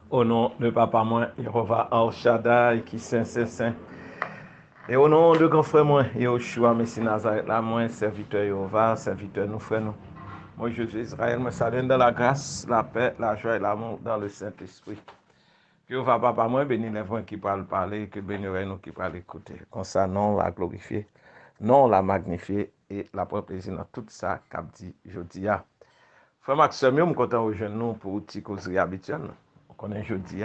Au nom de Papa moi, Jéhovah Al Shaddai, qui saint. Et au nom de grand frère moi, Yahushua Messie Nazareth, là, moi, serviteur Jéhovah, serviteur nous frères nous. Moi, Jésus Israël, me salue dans la grâce, la paix, la joie et l'amour dans le Saint-Esprit. Jéhovah Papa moi, bénis les voix qui parlent parler, que bénirait nous qui parlent écouter. Comme ça, non la glorifier, non la magnifier et la prendre plaisir dans tout ça qu'a dit jeudi. Frère Maxime, je suis content aujourd'hui nous pour une causerie habituelle. On connaît jeudi,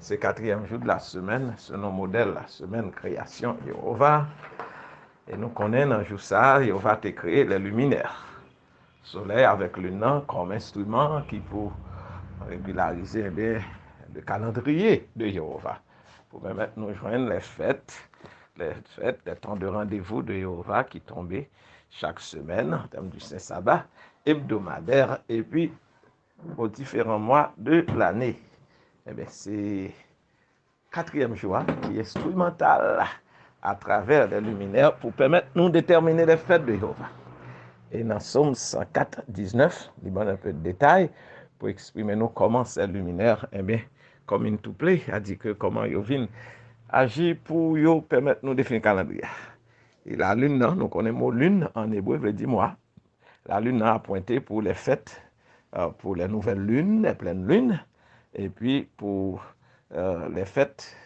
c'est le quatrième jour de la semaine, selon modèle, la semaine création Jéhovah. Et nous connaissons dans le jour ça, Jéhovah a créé les luminaires. Soleil avec lune comme instrument qui pour régulariser le calendrier de Jéhovah. Pour permettre de nous joindre les temps de rendez-vous de Jéhovah qui tombaient chaque semaine en termes du Saint-Sabbat hebdomadaire et puis aux différents mois de l'année. Eh bien, c'est quatrième jour qui est instrumental à travers les luminaires pour permettre de nous déterminer les fêtes de Jéhovah. Et dans Somme 104, 19, il y a un peu de détails pour exprimer nous comment ces luminaires, eh bien, comme une tout plaît, a dit que comment Yovin agit pour permettre nous de définir le calendrier. Et la lune, nous connaissons le mot lune en hébreu, veut dire mois. La lune a pointé pour les fêtes, pour les nouvelles lunes, les pleines lunes, et puis pour les fêtes,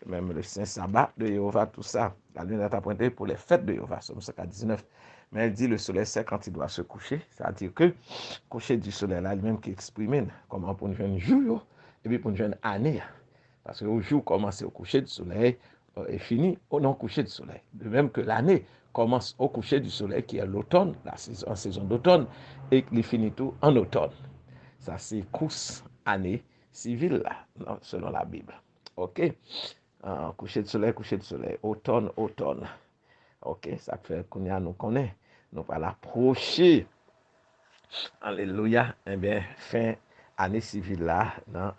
même le Saint-Sabbat de Jéhovah, tout ça. La lune a pointé pour les fêtes de Jéhovah, Somme 119. Mais elle dit le soleil c'est quand il doit se coucher, c'est-à-dire que coucher du soleil là, lui-même qui exprime comment pour une jeune jour, et puis pour une jeune année. Parce que le jour commence au coucher du soleil et finit au non-coucher du soleil. De même que l'année commence au coucher du soleil qui est l'automne, en saison d'automne, et qui finit tout en automne. Ça, c'est course année civile, là, selon la Bible. OK? Coucher de soleil, automne. OK? Ça fait qu'on nous connaît. Nous pas l'approcher. Alléluia. Eh bien, fin année civile là, dans le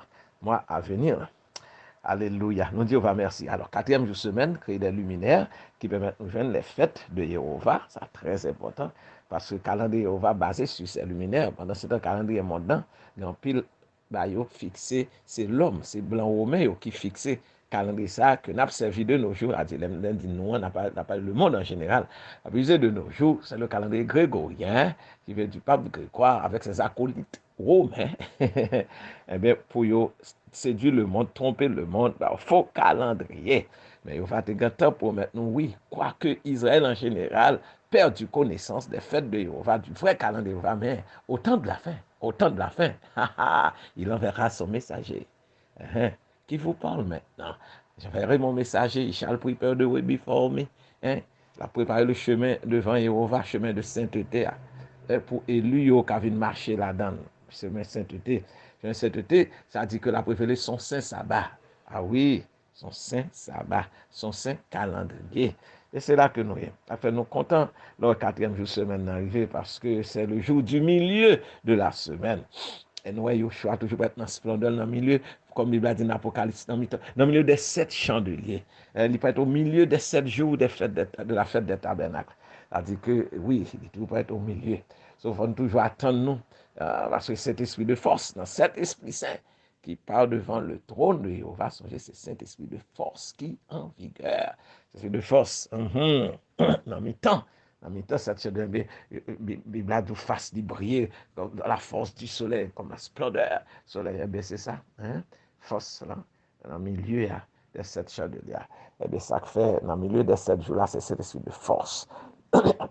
mois à venir. Alléluia. Nous disons merci. Alors, quatrième jour de semaine, créer des luminaires qui permettent de nous joindre les fêtes de Jéhovah. C'est très important parce que le calendrier Jéhovah basé sur ces luminaires. Pendant ce temps, le calendrier mondain, il y a un pile fixé, c'est l'homme, c'est blanc romain qui fixé calendrier ça que nous avons servi de nos jours, à dire, nous, on n'a pas le monde en général, abusé de nos jours, c'est le calendrier grégorien qui vient du pape Grégoire avec ses acolytes romains. Eh bien, pour séduire le monde, tromper le monde, faux calendrier. Mais il va te temps pour maintenant, oui, quoique Israël en général perdu connaissance des fêtes de Jéhovah, du vrai calendrier de Jéhovah, mais au temps de la fin, il enverra son messager. Qui vous parle maintenant? J'enverrai mon messager, il shall prepare the way before me. Il a préparé le chemin devant Jéhovah, chemin de sainteté, pour élu qui vient marcher là-dedans. Chemin de sainteté. Chemin de sainteté, ça dit que la préférée son saint sabbat. Ah oui, son saint sabbat, son saint calendrier. Et c'est là que nous sommes. Ça fait nous contents le quatrième jour de semaine d'arriver parce que c'est le jour du milieu de la semaine. Et nous, Yoshua, toujours être dans splendeur, dans le milieu, comme il a dit dans l'Apocalypse, dans le milieu des 7 chandeliers. Il peut être au milieu des 7 jours de la fête des tabernacles. C'est-à-dire que, oui, il peut être au milieu. Sauf qu'on toujours attendre nous, parce que cet esprit de force, dans cet esprit saint, qui parle devant le trône de Jéhovah, songez, c'est cet esprit de force qui est en vigueur. Esprit de force, dans mes temps. En même temps, cette Bible a face de briller dans la force du soleil, comme la splendeur du soleil. Eh bien, c'est ça, force là, dans le milieu de cette chandelière. Eh bien, ça fait, dans le milieu de cette jour-là, c'est cet esprit de force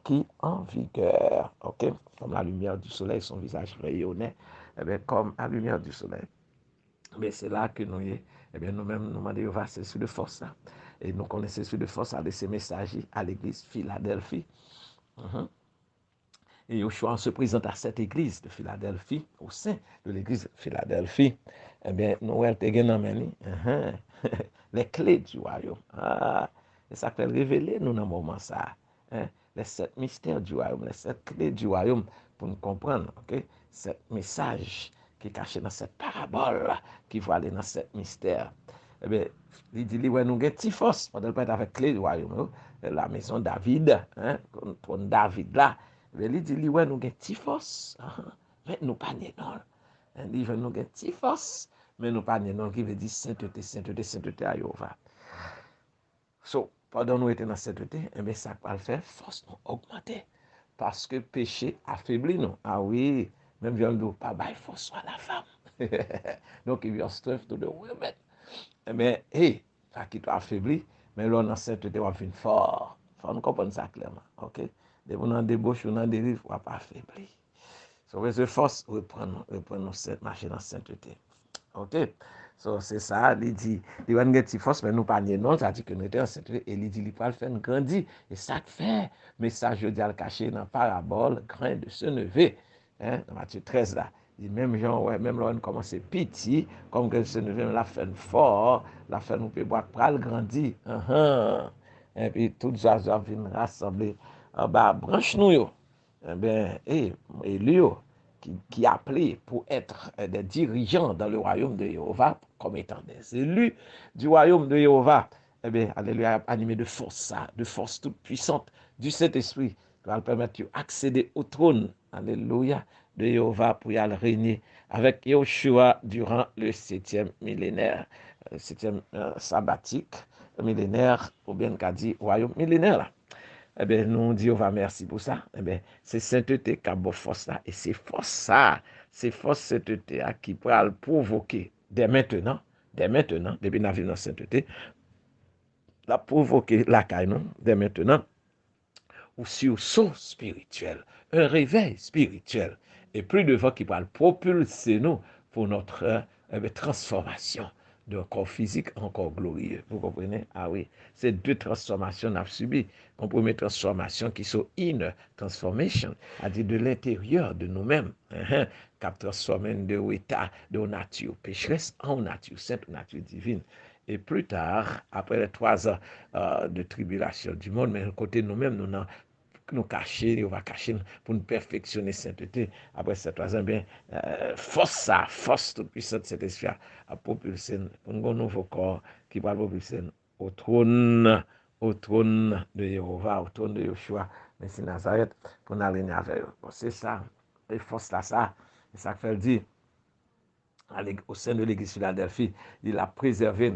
qui est en vigueur. OK? Comme la lumière du soleil, son visage rayonnait, eh bien, comme la lumière du soleil. Mais c'est là que nous, eh bien, nous-mêmes, nous demandons, va cet esprit de force là. Et nous connaissons cet esprit de force à laisser messager à l'église Philadelphie. Et Yoshua se présente à cette église de Philadelphie, au sein de l'église de Philadelphie. Eh bien, Noël te gen les clés du royaume. Et ça fait révéler nous dans le moment ça. Les 7 mystères du royaume, les 7 clés du royaume pour nous comprendre. Okay? 7 messages qui sont cachés dans cette parabole qui vont aller dans 7 mystères. Eh bien, il dit, nous avons un petit force, pendant le avec clé du royaume, la maison David, pour David là. Il dit, nous avons un petit force, mais nous pas non. Il dit, nous avons un petit force mais nous pas non qui veut dire sainteté, sainteté, sainteté à Jéhovah. So, pendant nous étions dans sainteté, eh bien, ça va le faire, force nous augmenter. Parce que péché affaiblit nous. Ah oui, même Jean nous pas bail force à la femme. Donc, il y a strength to the women. Eh bien, hey, ça qui t'a affaibli, mais là, dans sainteté, on fait fort. Faut nous comprendre ça clairement. OK? Dès qu'on a débauche ou dans dérive, on va pas affaiblir. So, we force reprendre cette marcher dans sainteté. OK? So, c'est ça, il dit, il va nous force, mais nous pas non, ça dit que nous étions en sainteté, et il dit, il va le faire grandir. Et ça fait, message je dis à le cacher dans la parabole, grain de se lever. Hein, dans Matthieu 13 là. Il dit, même gens, ouais, même là, on commence petit, comme que se lever, la fait fort, la fait nous peut boire, pral grandir. Et puis, tout ça, viennent rassembler, bah, branche nous, yo. Eh bien, et lui, qui appelé pour être des dirigeants dans le royaume de Jéhovah, comme étant des élus du royaume de Jéhovah, eh bien, alléluia, animé de force toute puissante du Saint-Esprit, qui va le permettre d'accéder au trône, alléluia, de Jéhovah pour y aller régner avec Yeshua durant le 7e millénaire, le 7e sabbatique millénaire, ou bien qu'a dit royaume millénaire là. Eh bien, nous disons, merci pour ça. Eh bien, c'est sainteté qui a beau force là. Et c'est force ça, c'est force sainteté qui peut le provoquer dès maintenant, depuis la vie de la sainteté, la provoquer la caille, non, dès maintenant, ou sur saut spirituel, un réveil spirituel. Et plus de vent qui va le propulser nous pour notre transformation d'un corps physique en corps glorieux. Vous comprenez? Ah oui, c'est deux transformations qu'on a subies. Une première transformation qui sont inner transformation, c'est-à-dire de l'intérieur de nous-mêmes, qui a transformé de l'état de nature pécheresse en nature sainte, nature divine. Et plus tard, après les 3 ans de tribulation du monde, mais côté nous-mêmes, nous cacher, on va cacher pour nous perfectionner sainteté. Après ces 3 ans, bien, force toute puissante de cet esprit à propulser pour un nouveau corps qui va propulser au trône de Jéhovah, au trône de Yeshua, Messie Nazareth, pour nous aligner avec eux. Bon, c'est ça, et force là, ça, et ça fait dire, au sein de l'église Philadelphie, il a préservé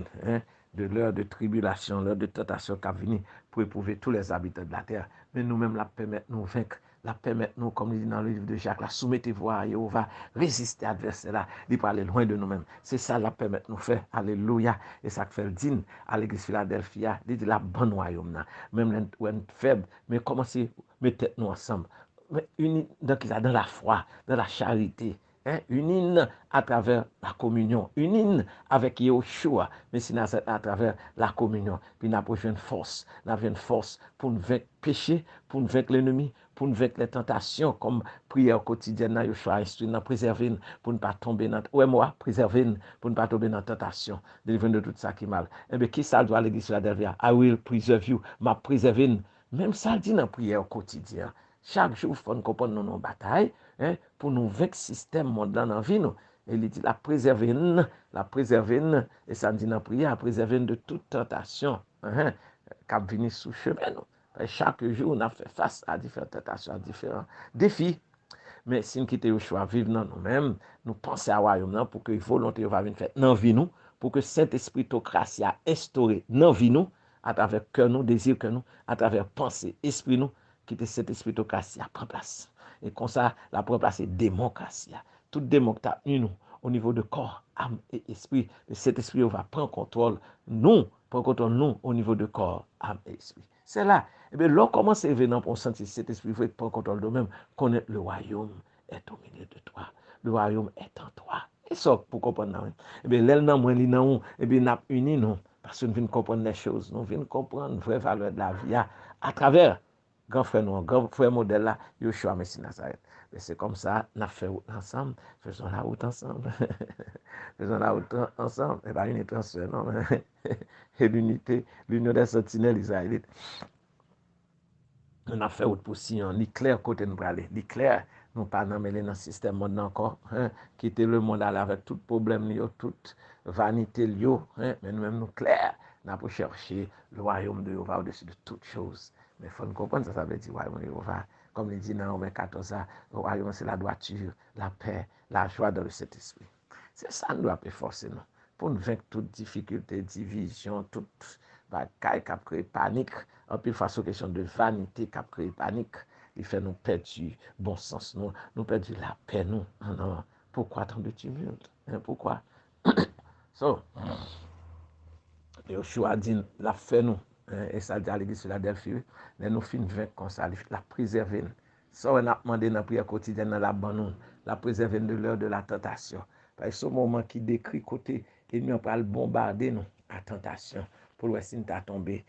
de l'heure de tribulation, l'heure de tentation qui a venu pour éprouver tous les habitants de la terre. Mais nous-mêmes, la permettre nous vaincre, la permettre nous, comme il dit dans le livre de Jacques, la soumettez-vous à Jéhovah, résistez à l'adversaire là, il peut aller loin de nous-mêmes. C'est ça la permettre nous faire. Alléluia. Et ça fait le digne à l'église Philadelphie, il dit la bonne royaume là. Même les faibles, mais commencez, mettez nous ensemble. Mais unis dans la foi, dans la charité. Unis à travers la communion, unis avec Yeshua, mais c'est à travers la communion. Puis nous avons une force, pour nous vaincre le péché, pour nous vaincre l'ennemi, pour nous vaincre les tentations, comme prière quotidienne, Yeshua instruit, nous préserver, pour ne pas tomber dans, préserver, pour ne pas tomber dans la tentation, délivrer de tout ça qui est mal. Eh bien, qui ça doit l'église de Philadelphie? I will preserve you, m'a préserver. Même ça dit dans la prière quotidienne. Chaque jour, il faut nous comprendre nos batailles, pour nous vaincre le système monde dans la vie. Et il dit la préserver, et ça dit dans la prière, la préserver de toute tentation qui vient sous chemin. Chaque jour, on a fait face à différentes tentations, à différents défis. Mais si nous quittons le choix, vivre dans nous-mêmes, nous pensons à royaume pour que la volonté va venir faire dans vie nous, pour que Saint-Esprit autocratie a instauré dans vie nous, à travers cœur nous, désir que nous, à travers pensée, esprit nous, quitter cette esprit autocratie à prendre place. Et comme ça, la prendre place est démocratie. Toute démocratie, nous, au niveau de corps, âme et esprit, cet esprit va prendre contrôle, nous, au niveau de corps, âme et esprit. C'est là. Et bien, là, comment c'est venant pour sentir cet esprit va prendre contrôle de nous-mêmes, connaître le royaume est au milieu de toi. Le royaume est en toi. Et ça, pour comprendre, et bien, l'aile dans moi, et bien, nous avons unis, nous, parce que nous venons comprendre les choses, nous venons comprendre la vraie valeur de la vie à travers grand frère modèle là, Yeshua Messie Nazareth. Mais c'est comme ça, nous fait route ensemble, faisons la route ensemble. Faisons la route ensemble. Et pas une transfert, non. Et l'unité, l'union des sentinelles israélites. On a fait route pour Sion, l'éclair côté nous aller, l'éclair, nous pas mêler dans le système monde encore, quitter le monde avec tout problème, toute vanité, mais nous-mêmes nous clair, nous avons cherché le royaume de Jéhovah au-dessus de toutes choses. Mais il faut nous comprendre ça veut dire royaume de Jéhovah. Comme il dit dans Romains 14, le royaume c'est la droiture, la paix, la joie dans le Saint-Esprit. C'est ça nous doit forcer nous. Pour nous vaincre toute difficulté, division, toute bagaille qui a créé panique. En plus, face aux questions de vanité qui a créé panique, il fait nous perdre bon sens, nous perdre la paix, nous. Non. Pourquoi tant de tumulte? Pourquoi? So, Yoshua dit, la fait nous. Et ça dit à l'église Philadelphie, nous finissons vaincre comme ça, la préserver. Ça, on a demandé dans la prière quotidienne, dans la bonne, la préserver de l'heure de la tentation. Parce que ce moment qui décrit côté, il n'y a pas le bombarder nous, à tentation. Pour le si tu as tombé.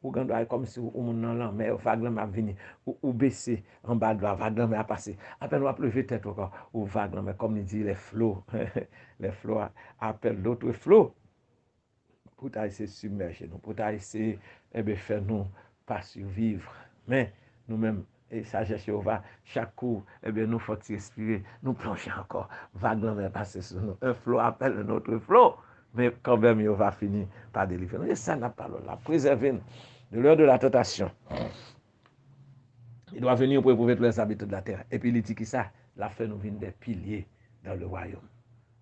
Ou quand comme si ou mon nan mais vague là m'a venu ou baisser en bas de la vague là m'a passé. Après nous a lever tête encore ou vague là mais comme il dit les flots les flots appellent d'autres flots pour essayer de submerger nous, pour essayer faire nous pas survivre. Mais nous-mêmes, et sagesse Jéhovah, chaque coup, nous faut respirer, nous plonger encore. Vague va passer sur nous. Un flot appelle un autre flot. Mais quand même, il va finir par délivrer. Et ça n'a pas là. Préserver de l'heure de la tentation. Il doit venir pour éprouver tous les habitants de la terre. Et puis il dit que ça, la fait nous vient des piliers dans le royaume.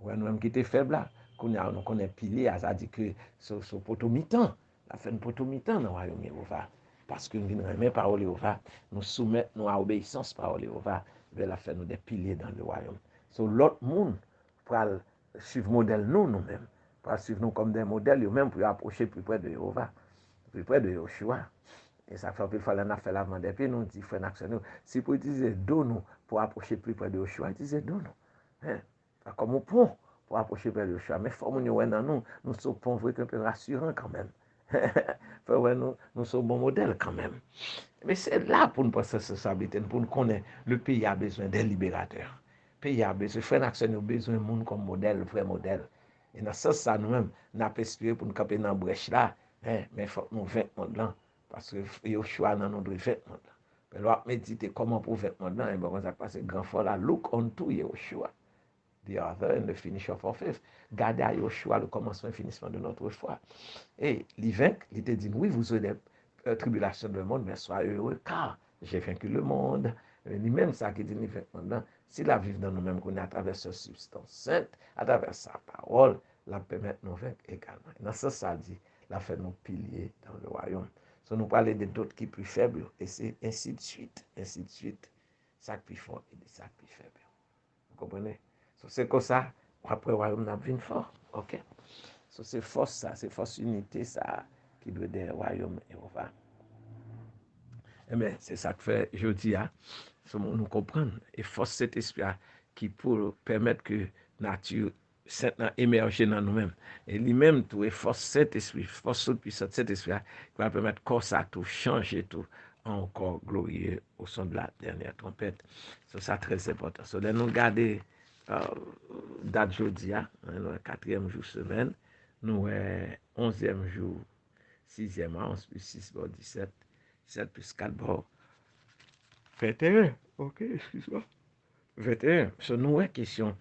Ouais, nous-mêmes qui étaient faibles là, nous connaissons piliers, ça dit que ce poteau mi-temps, la fait un poteau mi-temps dans le royaume Jéhovah. Parce que nous venons aimer parole Jéhovah, nous soumettons nous à obéissance parole Jéhovah, la fait nous des piliers dans le royaume. So l'autre monde pour suivre modèle nous-mêmes, pour suivre nous comme des modèles, nous-mêmes pour approcher plus près de Jéhovah, plus près de Yoshua. Et ça fait qu'il faut faire fait l'avant des pieds, nous dit frère action. Si pour utiliser dos nous pour approcher plus près de Yoshua, utiliser dos nous. Hein? Comme un pont pour approcher près de Yoshua. Mais il faut que nous sommes pont vrai un peu rassurant quand même. nous sommes bon modèle quand même. Mais c'est là pour nous passer cette responsabilité, pour nous connaître le pays a besoin d'un libérateur. Le pays a besoin, frère action, nous besoin de monde comme modèle, vrai modèle. Et dans ce sens, nous-mêmes, nous avons espéré pour nous camper dans la brèche là. Hein? Mais il faut que nous vaincre le monde là. Parce que Yoshua nan nous doit vêtement. Mais là, méditer comment pour vêtement là, et bon, ça passe grand fort là. Look unto Yoshua, the author and the finisher of our faith. Gardez à Yoshua le commencement et finissement de notre foi. Et il vaincre, il te dit, oui, vous aurez des tribulations de le monde, mais soyez heureux, car j'ai vaincu le monde. Lui-même, ça qui dit, il vêtement là, s'il a vécu dans nous-mêmes, qu'on est à travers sa substance sainte, à travers sa parole, la permettre nous vaincre également. Et dans ça, ça dit, la fait nos piliers dans le royaume. So, nous parler de d'autres qui sont plus faibles, et c'est ainsi de suite, ça qui plus fort et ça qui plus faible. Vous comprenez? So, c'est comme ça, après le royaume, nous vient fort. Ok? So, c'est force ça, c'est force unité ça, qui doit être le royaume et on va. Eh bien, c'est ça que fait, je dis, hein, nous comprendre, et force cet esprit qui pour permettre que la nature émerger dans nous-mêmes. Et lui-même, tout est force cet esprit, force puissante cet esprit qui va permettre que ça tout changer tout encore glorieux au son de la dernière trompette. C'est ça très important. So, là, nous garder date jeudi, le 4e jour semaine, nous 11e jour, 6e, 11 plus 6, 17, 17 plus 4, 21. Ok, excuse-moi. 21. So, nous, question.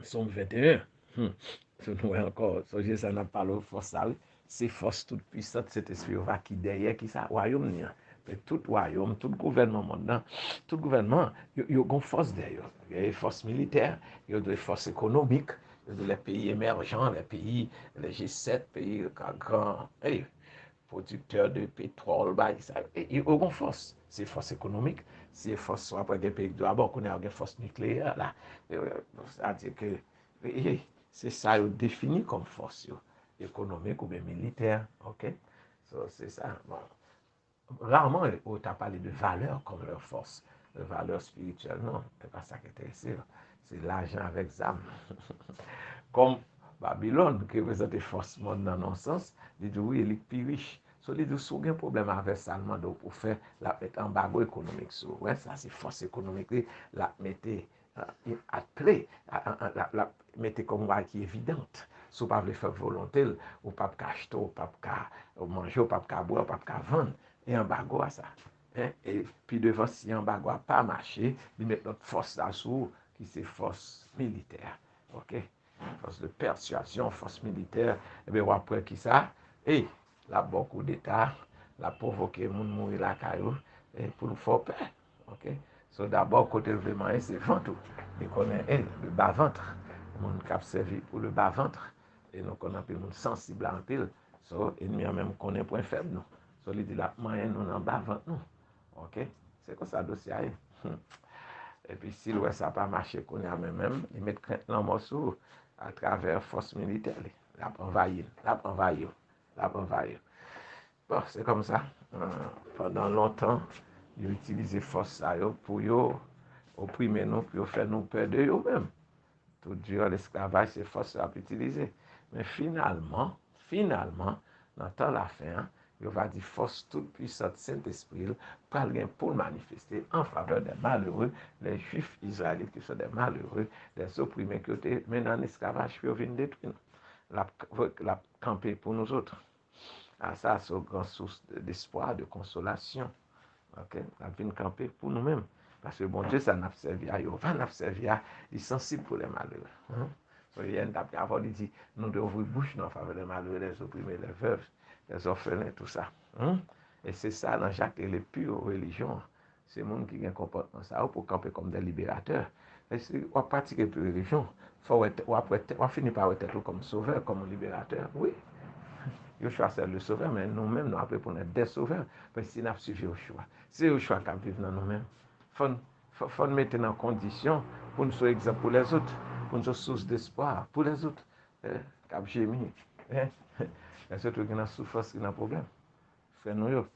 Somme 21. So, nous, encore, so, ça n'a pas le force, c'est force toute puissante, cet esprit qui derrière, qui ça, royaume, tout royaume, tout gouvernement maintenant, tout gouvernement, il y a une force derrière. Il y a une force militaire, il y a des forces économiques, il y a les pays émergents, les pays, les G7, pays grands, producteurs de pétrole, il y a une force. C'est force économique, c'est force, après des pays d'abord qu'on a une force nucléaire, là. C'est-à-dire que c'est ça défini comme force économique ou bien militaire, ok? So, c'est ça. Bon. Rarement, on t'a parlé de valeur comme leur force, de valeur spirituelle, non, c'est pas ça qui est intéressant. C'est l'argent avec âme. Comme Babylone, qui représente force monde dans non sens, il dit oui, il est plus riche. So, il dit, si vous avez un problème avec ça, pour faire la mettre embargo économique sur. Ouais, ça, c'est force économique, la mettez à play, la mettez comme moi qui est évidente. Si vous ne pouvez pas faire volonté, ou pas acheter, ou pas manger, ou pas boire, ou pas vendre, et embargo à ça. Hein? Et puis devant, si embargo n'a pas marché, il met notre force d'assaut, qui c'est force militaire. OK? Force de persuasion, force militaire, et bien après qui ça, et la beaucoup d'État, la provoquer les gens mourir la caillou, et pour nous faire peur. OK? So d'abord, côté le vraiment, c'est avant tout. et connaît elle, le bas-ventre. Moun kap servi pour le bas-ventre. Et nous connaissons un monde sensible à un pile. So, ennemi a même connaît point faible nous. So, il dit là, moyen nous dans bas-ventre nous. OK? C'est comme ça dossier. Et puis, si l'ouest ça n'a pas marché, qu'on a même, ils mettent un morceau à travers force militaire. L'a envahi, l'a envahi, l'a envahi. Bon, c'est comme ça. Pendant longtemps, ils ont utilisé force pour opprimer nous, pour faire nous peur de eux-mêmes. Tout durant l'esclavage, c'est force à utiliser. Mais finalement, dans le temps la fin, il va dire force toute puissante Saint-Esprit pour manifester en faveur des malheureux, les juifs israélites qui sont des malheureux, des opprimés qui ont été menés en esclavage, puis viennent détruire. La camper pour nous autres. Ah, ça, c'est une grande source d'espoir, de consolation. Okay? La vie camper pour nous-mêmes. Parce que bon Dieu, ça n'a pas servi à eux. Va n'a pas servi à il est sensible pour les malheureux. So, il y a une table avant, il dit, nous devons ouvrir bouche en faveur des malheureux, les opprimés, les veuves, les orphelins, tout ça. Et c'est ça, dans Jacques et les pures religions. C'est le monde qui a un comportement ça, pour camper comme des libérateurs. Et si on pratique la religion, on finit par être comme sauveur, comme libérateur. Oui, il choisit le sauveur, mais nous-mêmes, nous appelons pour être des sauveurs. Parce que si nous avons suivi au choix, c'est au choix qu'on vit dans nous-mêmes. Il faut nous mettre en condition pour nous soyons exemple pour les autres, pour nous soyons source d'espoir pour les autres. Cap gémir. Les autres qui ont souffrance, qui ont problème. Frère nous,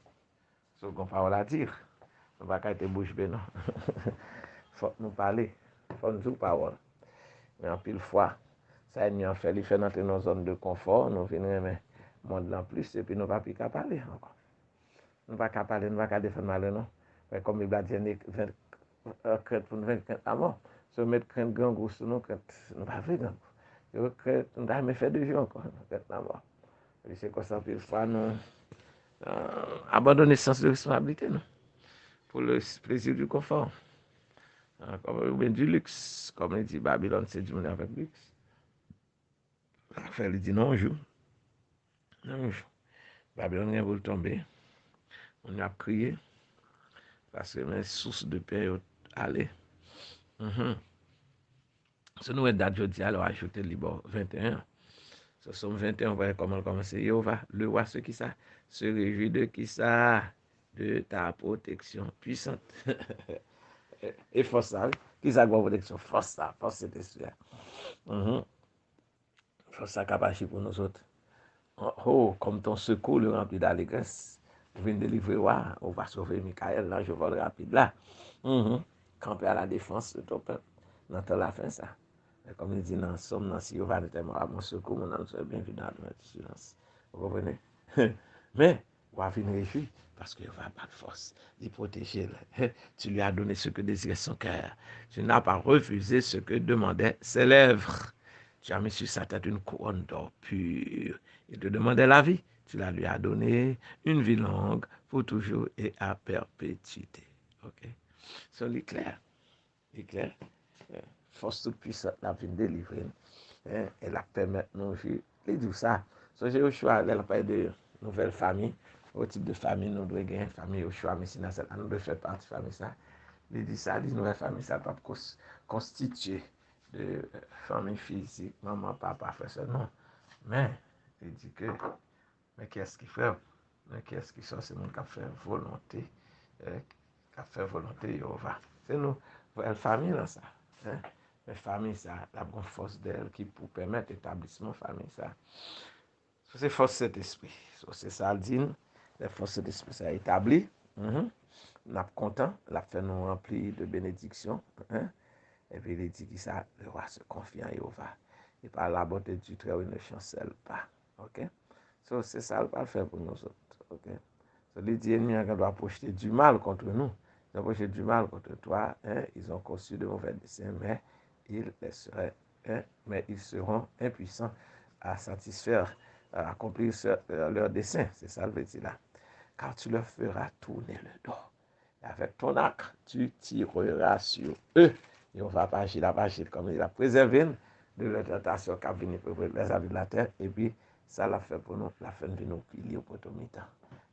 c'est qu'on parole à dire. On ne va pas être bouche bée, non. Il faut nous parler. Il faut nous dire parole. Mais en pile fois, ça a fait, il fait dans nos zones de confort, nous venons, mais monde en plus, et puis nous ne pouvons plus parler encore. Nous ne pouvons pas parler, nous ne pouvons pas défendre mal, non. Mais comme il a dit, 20 crainte pour nous 20 crainte à mort. Si on met crainte grand gros sur nous, crainte, nous ne pouvons pas faire grand gros. Nous n'avons jamais fait de jeu encore, crainte à mort. Et c'est comme ça, puis fois, nous abandonner le sens de responsabilité, non. Pour le plaisir du confort. Comme du luxe. Comme il dit, Babylone, c'est du monde avec luxe. Il dit non, joue. Non, joue. Babylone vient pour tomber. On a crié. Parce que mes sources de paix allaient. Ce nous est date jeudi, alors ajouter libre 21. Ce sont 21, on va comment commencer. Jéhovah, le roi, ce qui ça, se réjouit de qui ça, de ta protection puissante. Et force ça, qui ça, protection, force ça, force cet esprit. Force ça, capacité pour nous autres. Oh, comme ton secours le remplit d'allégresse. Vous venez délivrer, on va sauver Michael, là, je vole rapide là. Camper à la défense de ton peuple. Dans la fin, ça. Et comme il dit dans Somme, si on va à mon secours, mon âme soit bien vue dans la silence. Vous comprenez? Mais, on va venir réjouir parce qu'il va pas de force. Il protéger. Tu lui as donné ce que désirait son cœur. Tu n'as pas refusé ce que demandaient ses lèvres. Tu as mis sur sa tête une couronne d'or pure. Il te demandait la vie. Tu la lui as donné une vie longue pour toujours et à perpétuité. OK? So, c'est clair. C'est clair. Force toute puissante la vie délivrer. Elle a permis nous de dire ça. So, j'ai eu le choix, elle a parlé de nouvelle famille. Au type de famille, nous devons gagner famille au choix, mais sinon, nous devons faire partie de la famille. Ça. Il dit ça, une nouvelle famille, ça ne peut pas constituer de famille physique, maman, papa, frère, ça, non. Mais, il dit que, mais qu'est-ce qu'il fait? Mais qu'est-ce qu'il sort? C'est mon qui a fait volonté, qui a fait volonté, c'est nous, la famille, là, ça. Mais famille, ça, la bonne force d'elle qui pour permettre l'établissement famille, ça. C'est force cet esprit. C'est ça, le dit, la force cet esprit, ça établi. Nous sommes contents, la fait nous remplir de bénédictions. Et puis il dit que ça, le roi se confie en Jéhovah. Et par la bonté du Très-Haut, il ne chancelle pas. OK? So, c'est ça, il va le faire pour nous autres. OK? So, les ennemis doivent projeter du mal contre nous. Ils ont projeté du mal contre toi. Ils ont conçu de mauvais desseins, mais ils seront impuissants à satisfaire, à accomplir leurs desseins. C'est ça le veut dire là. Car tu leur feras tourner le dos. Et avec ton arc, tu tireras sur eux. Et on va pas agir, la va agir comme il a préservé de la tentation qui a venu pour les avis de la terre. Et puis, ça l'a fait pour nous, la fin de nos piliers pour tout le temps.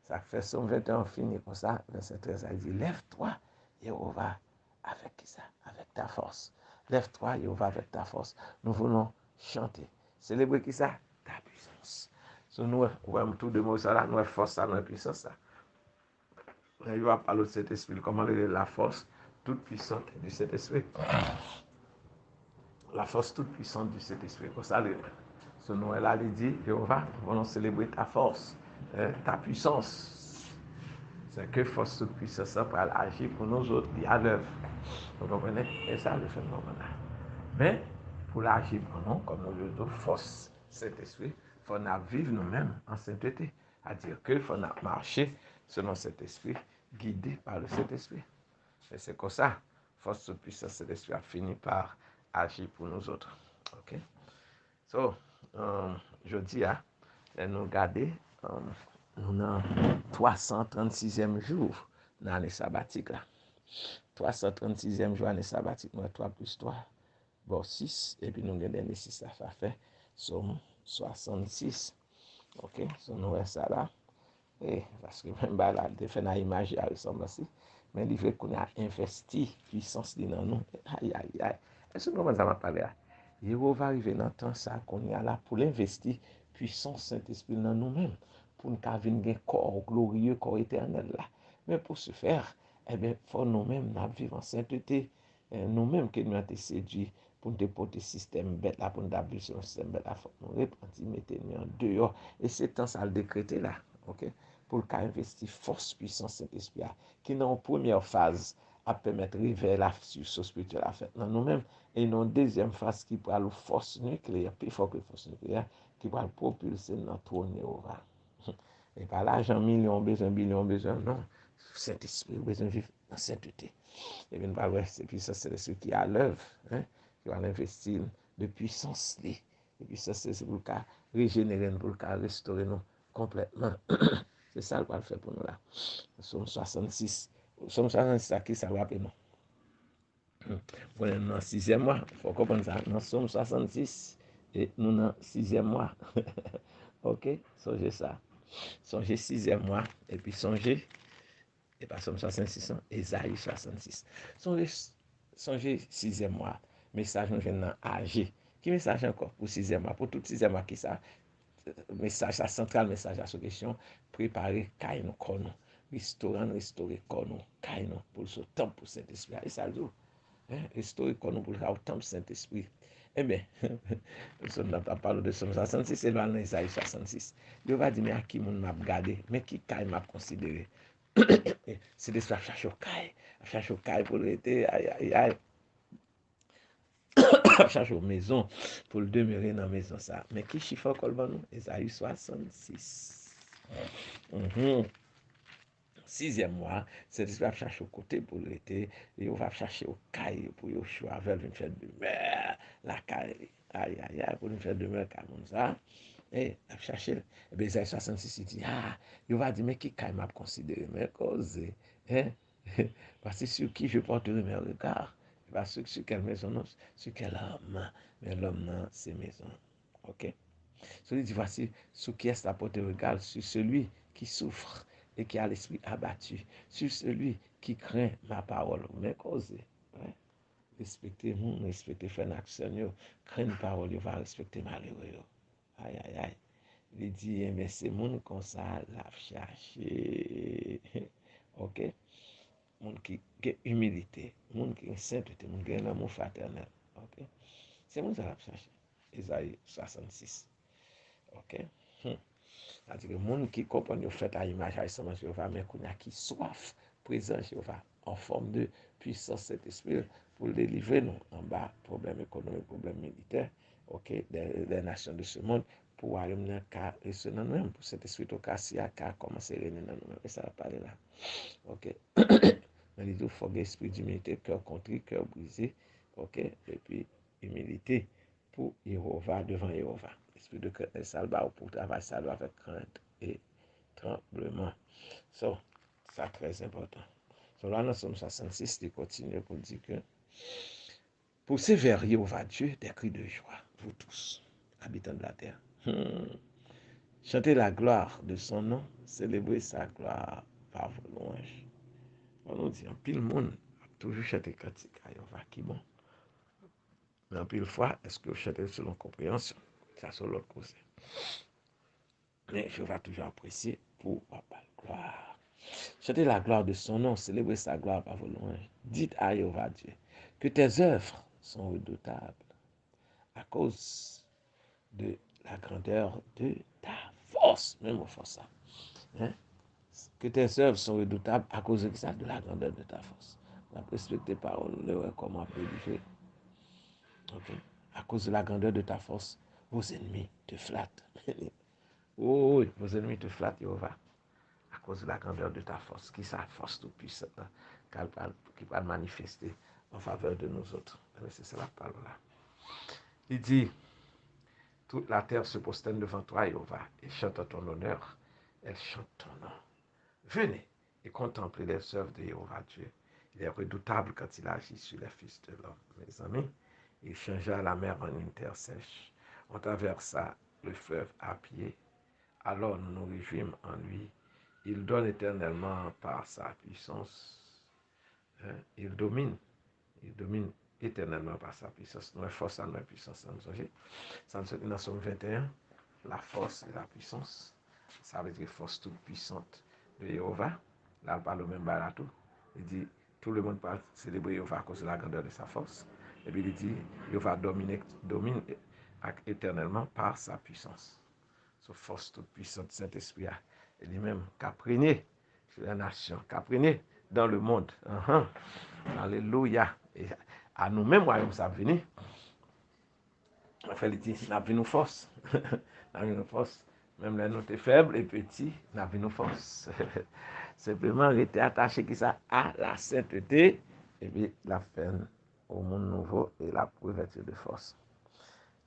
Ça fait son 21 fini comme ça. Verset 13, il dit, lève-toi, Jéhovah, avec qui ça? Avec ta force, Lève-toi, Jéhovah, avec ta force. Nous voulons chanter. Célébrer qui ça? Ta puissance. So, nous, ouais, tout de mots, ça là, nous, force, ça, nous, puissance, ça. Il va parler de cet esprit, comment la force toute puissante du Saint-Esprit. La force toute puissante du Saint-Esprit. Comme ça, ce Noël-là, il dit, Jéhovah, nous allons célébrer ta force, ta puissance. C'est que force toute puissance, ça pour agir pour nous autres, et à l'œuvre. Vous comprenez? Et ça, le phénomène là. Mais, pour l'agir pour nous, comme nous le disons, force Saint-Esprit, il faut vivre nous-mêmes en sainteté. C'est-à-dire qu'il faut marcher selon cet esprit, guidé par le Saint-Esprit. Et c'est comme ça, force de puissance de l'esprit a fini par agir pour nous autres. Ok? So, je dis, nous regarder, nous avons 336e jour dans l'année sabbatique. 336e jour l'année sabbatique, nous avons 3 plus 3, bon 6, et puis nous avons des 6, ça fait somme 66. Ok? So, nous avons ça là. Et parce que même là, il fait une image à ressemble aussi. Mais il veut qu'on a investi puissance dans nous. Aïe, aïe, aïe. Est-ce que comment ça m'a parlé? Il va arriver dans le temps ça qu'on y a là pour l'investir puissance Saint-Esprit dans nous-mêmes. Pour nous avoir un corps glorieux, corps éternel là. Mais pour ce faire, eh bien, il faut nous-mêmes vivre en sainteté. Nous-mêmes qui nous avons été séduits pour nous porter le système bête là, pour nous avoir sur le système bête là, il faut nous repentir, mettre nous en dehors. Et c'est temps ça le décréter là. Ok? Pour investir force, puissance, Saint-Esprit, qui dans la première phase a permettre de révéler la sur spirituelle à faire dans nous-mêmes, et dans la deuxième phase qui prend la force nucléaire, plus fort que la force nucléaire, qui va propulser notre trône. Et pas l'argent, millions, besoin, billions, besoin, non. Saint-Esprit, besoin de vivre dans sainteté. Et bien, pas ouais, c'est puissance, c'est celui qui est à l'œuvre, qui va investir de puissance. Et puis ça, c'est pour le régénérer, pour le restaurer nous complètement. C'est ça qu'on va faire pour nous là. Somme 66. Somme 66, à qui ça va appeler nous? Pour nous dans le 6e mois. Il faut comprendre ça. Nous sommes 66 et nous dans le 6e mois. Ok? Songez ça. Songez 6e mois et puis songez, et pas Somme 66, Ésaïe 66. Songez 6e mois. Message nous vient dans AG. Qui message encore pour 6e mois? Pour tout 6e mois qui ça? Message, la centrale message à cette question, préparer caille nous corps nous, restaurer corps nous, caille nous pour ce temps pour Saint-Esprit. Et ça dit, restaurer corps nous pour le temps pour Saint-Esprit. Eh bien, on n'a pas parlé de Somme 66, c'est dans Isaïe 66. Il va dire, mais à qui m'a regardé, mais qui caille m'a considéré. C'est des soirs chercher au caille pour l'été, aïe, aïe, aïe. Cherche aux maisons pour le demeurer dans la maison ça. Mais qui chiffre encore nous? Esaïe 66. 6e mois, c'est ce va chercher au côté pour l'été, et on va chercher au caille pour le choix avec une fête de mer, la caille. Aïe, aïe, aïe, pour une fête de mer comme ça. Et à chercher, et bien Esaïe 66, il dit, il va dire, mais qui caille m'a considéré, mais cause, parce que sur qui je porterai mes regards. Pas sur quelle maison, sur quel homme, mais l'homme, c'est maison. Ok? Celui dit, voici, sur qui est la porte de regard, sur celui qui souffre et qui a l'esprit abattu, sur celui qui craint ma parole. Mais cause, respecter mon, respecter faire une action, craindre parole, il va respecter malheureux. Aïe, aïe, aïe. Il dit, mais c'est mon comme ça, la chercher. Ok? Moun qui a humilité, moun qui a sainteté, moun qui a un amour fraternel. Ok? C'est moun ça la chercher. Isaïe 66. Ok? C'est-à-dire que moun qui comprend le fait à l'image à l'image de Jéhovah, mais qu'on a qui soif présent Jéhovah en forme de puissance cet esprit pour délivrer nous en bas problème économique, problème militaire, ok, des nations de ce monde pour aller dans le cas et ce non même pour cet esprit au cas si à cas commencer à régner dans nous. Et ça va parler là. Ok? Mais il faut l'esprit d'humilité, cœur contrit, cœur brisé, ok, et puis humilité pour Jéhovah, devant Jéhovah. L'esprit de crainte et salva pour travailler ça avec crainte et tremblement. So, ça très important. So là, nous sommes 66, il continue pour dire que poussez vers Jéhovah Dieu des cris de joie, vous tous, habitants de la terre. Chantez la gloire de son nom, célébrez sa gloire par vos louanges. On nous dit, en pile monde, toujours chanter cantique à Jéhovah qui bon. Mais en pile fois, est-ce que vous chantez selon compréhension? Ça, c'est l'autre cause. Mais je vais toujours apprécier pour Papa gloire. Chantez la gloire de son nom, célébrez sa gloire par vos louanges. Dites à Jéhovah Dieu que tes œuvres sont redoutables à cause de la grandeur de ta force. Même au force ça. Hein? Que tes œuvres sont redoutables à cause de ça, de la grandeur de ta force. On a respecté paroles, comment prédiger. Okay? À cause de la grandeur de ta force, vos ennemis te flattent. Oh, oui, vos ennemis te flattent, Jéhovah. À cause de la grandeur de ta force, qui est sa force toute puissante, qui va manifester en faveur de nous autres. C'est ça la parole là. Il dit, toute la terre se prosterne devant toi, Jéhovah, et chante ton honneur. Elle chante ton nom. Venez et contemplez les œuvres de Jéhovah Dieu. Il est redoutable quand il agit sur les fils de l'homme. Mes amis, il changea la mer en une terre sèche. On traversa le fleuve à pied. Alors nous nous réjouîmes en lui. Il donne éternellement par sa puissance. Hein? Il domine éternellement par sa puissance. Nous force à notre puissance. Ça nous dit dans Somme 21, la force et la puissance. Ça veut dire force toute puissante de Jéhovah. Là, on parle au même baratou. Il dit, tout le monde parle célébrer Jéhovah à cause de la grandeur de sa force. Et puis il dit, Jéhovah domine éternellement par sa puissance. Sa force toute puissante, Saint-Esprit, et lui-même, qu'a prégné sur la nation, qu'a prégné dans le monde. Alléluia. Et à nous-mêmes, royaume, ça venu. En fait, il dit, n'a vu nous force. N'a vu nous force. Même là, nous sommes faibles et petits, n'a vu nous force. Simplement, rester attaché qui ça à la sainteté et puis la fin au monde nouveau et la couverture de force.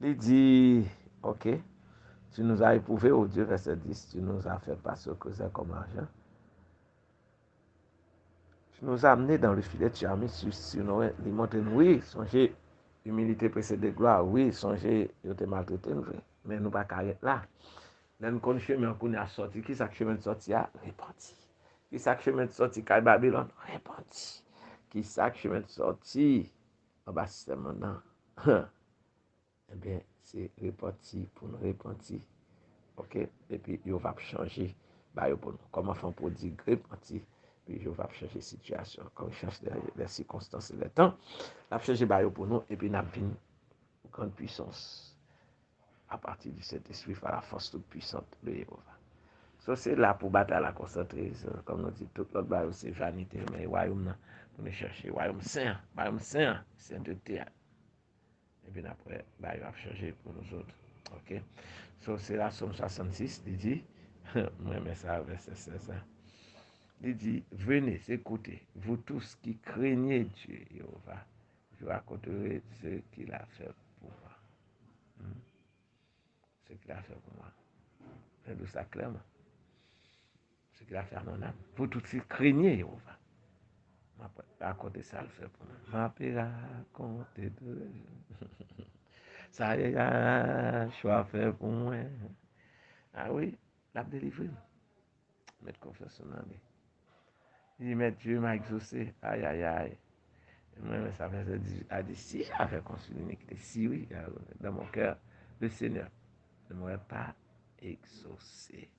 Il dit, ok, tu nous as éprouvés, oh Dieu, verset 10, tu nous as fait passer au creuset comme argent. Tu nous as amenés dans le filet, tu as mis sur nos les montagnes. Oui, songez, humilité précède gloire. Oui, songez, ils t'ont maltraité, mais nous pas carré là. Nous connaissons chemin qu'on a sorti. Qui est chemin de sortie a répandu. Qui est chemin de sortie à Babylone répandu. Qui est chemin de sortie en bas système maintenant. Eh bien, c'est répandu pour nous répandu. Ok? Et puis, il va changer. Bah, pour nous. Comme enfant prodigue répandu. Puis, je vais changer la situation. Quand il change les circonstances et les temps, il va changer pour nous. Et puis, il a une grande puissance à partir du Saint-Esprit par la force toute puissante de Jéhovah. So, c'est là pour battre la concentrer. Comme nous dit, tout l'autre royaume, c'est vanité. Mais royaume, pour nous chercher, royaume saint, sainteté. Et puis après, il va changer pour nous autres. Ok? So, c'est la Somme 66, il dit, moi, mais ça, verset 16. Il dit, venez, écoutez, vous tous qui craignez Dieu, Jéhovah, je raconterai ce qu'il a fait pour moi. Ce qu'il a fait pour moi. C'est de ça clairement. Ce qu'il a fait à mon âme. Vous tous qui craignez Jéhovah. Racontez ça, le fait pour moi. Ma paix raconter de ça y a choix fait pour moi. Ah oui, l'a délivré. Mettre confiance en lui. Il dit, mais Dieu m'a exaucé. Aïe, aïe, aïe. Moi, ça a dit, si j'avais conçu l'iniquité, si oui, dans mon cœur, le Seigneur ne m'aurait pas exaucé.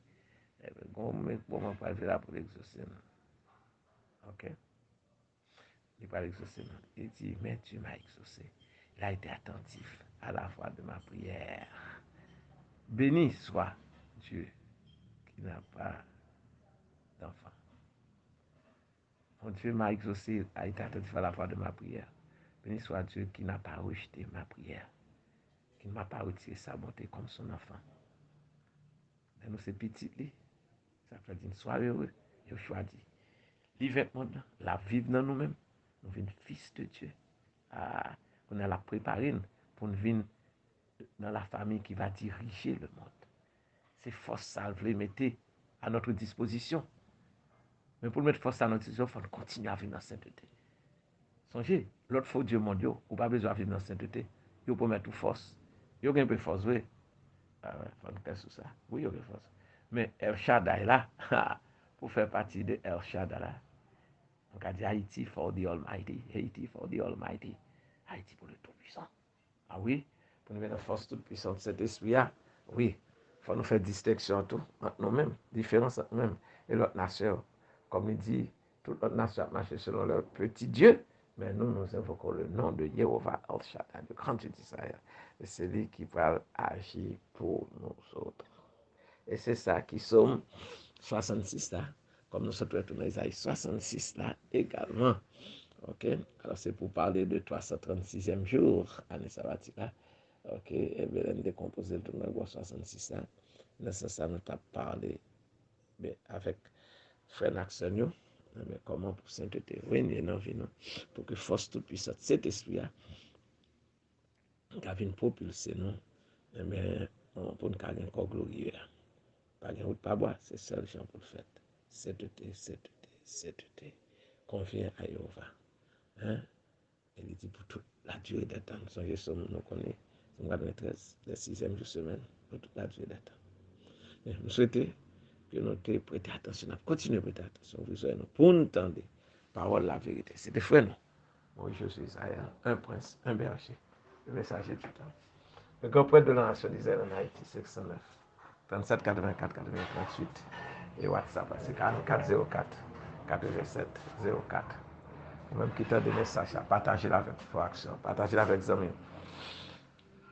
Comment pas là pour l'exaucer? Ok? Il pas l'exaucer. Il dit, mais Dieu m'a exaucé. Il a été attentif à la voix de ma prière. Béni soit Dieu qui n'a pas d'enfant. Mon Dieu m'a exaucé, a été attentif à la voix de ma prière. Béni soit Dieu qui n'a pas rejeté ma prière, qui ne m'a pas retiré sa bonté comme son enfant. Et nous, c'est petit, ça fait dire, sois heureux, il a choisi. Vivre monde, la vivre dans nous-mêmes, nous venons fils de Dieu. Ah, on a la préparé pour nous venir dans la famille qui va diriger le monde. C'est force ça, vous mettez à notre disposition. Mais pour mettre force à notre disposition, il faut continuer à vivre dans la sainteté. Songez, l'autre fois Dieu mon Dieu, ou pas besoin de vivre dans la sainteté. Il faut mettre toute force. Il y a un peu de force, oui. Ah ouais, il faut faire sur ça. Oui, il y a de force. Mais El Shaddai là, pour faire partie de El Shaddai là, on a dit Haïti for the Almighty. Haïti for the Almighty. Haïti pour le Tout-Puissant. Ah oui, pour nous mettre en force toute puissante, cet esprit, oui, il faut nous faire distinction tout, entre nous-mêmes, différence entre nous-mêmes et l'autre nation. Comme il dit, toute l'autre nation a marché selon leur petit Dieu, mais nous invoquons le nom de Jéhovah El-Shaddai, le grand Dieu d'Israël. Et c'est lui qui va agir pour nous autres. Et c'est ça qui sommes 66 là, comme nous sommes retournés à Isaïe 66 là également. Ok, alors c'est pour parler de 336e jour, année sabbatique là. Ok, et bien, on décompose le numéro 66 là. Dans ce sens, nous avons parlé avec frère Naxonio, mais comment pour sainteté régner dans vie, pour que force toute puissante, cet esprit là, qui vient propulser nous, mais pour nous garder encore glorieux. Pas de route, pas bois, c'est seul Jean pour le faire. Sainteté, confiant à Jéhovah. Hein? Il dit pour toute la durée des temps. Nous connaissons, nous avons 13, le 6e jour semaine, pour toute la durée des temps. Nous souhaitons que nous prêtions attention, nous continuons à prêter attention, nous pour nous entendre parole de la vérité. C'est des frères, nous. Moi, je suis Isaïe, un prince, un berger, le messager du temps. Le grand prêtre de la nation d'Israël en Haïti, 609, 37 84 80 38. Et WhatsApp, c'est 44 04 87 04. Même qui t'a des messages, partagez-la avec vos actions, partagez-la avec les amis.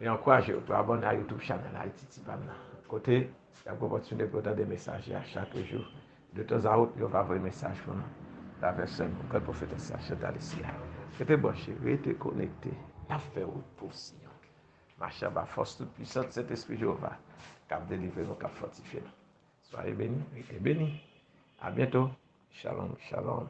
Et encouragez-vous pour abonner à YouTube channel Haïti Tibamna. Côté, il y a une opportunité pour des messages chaque jour. De temps à autre, il va avoir un message pour nous. La personne, le prophète Chantal ici. Restez branchés, restez connectés. La faire pour Sion. Marchez à force toute puissante, cet esprit Jéhovah, qui a délivré nous, qui a fortifié nous. Soyez bénis et bénis. À bientôt. Shalom, shalom.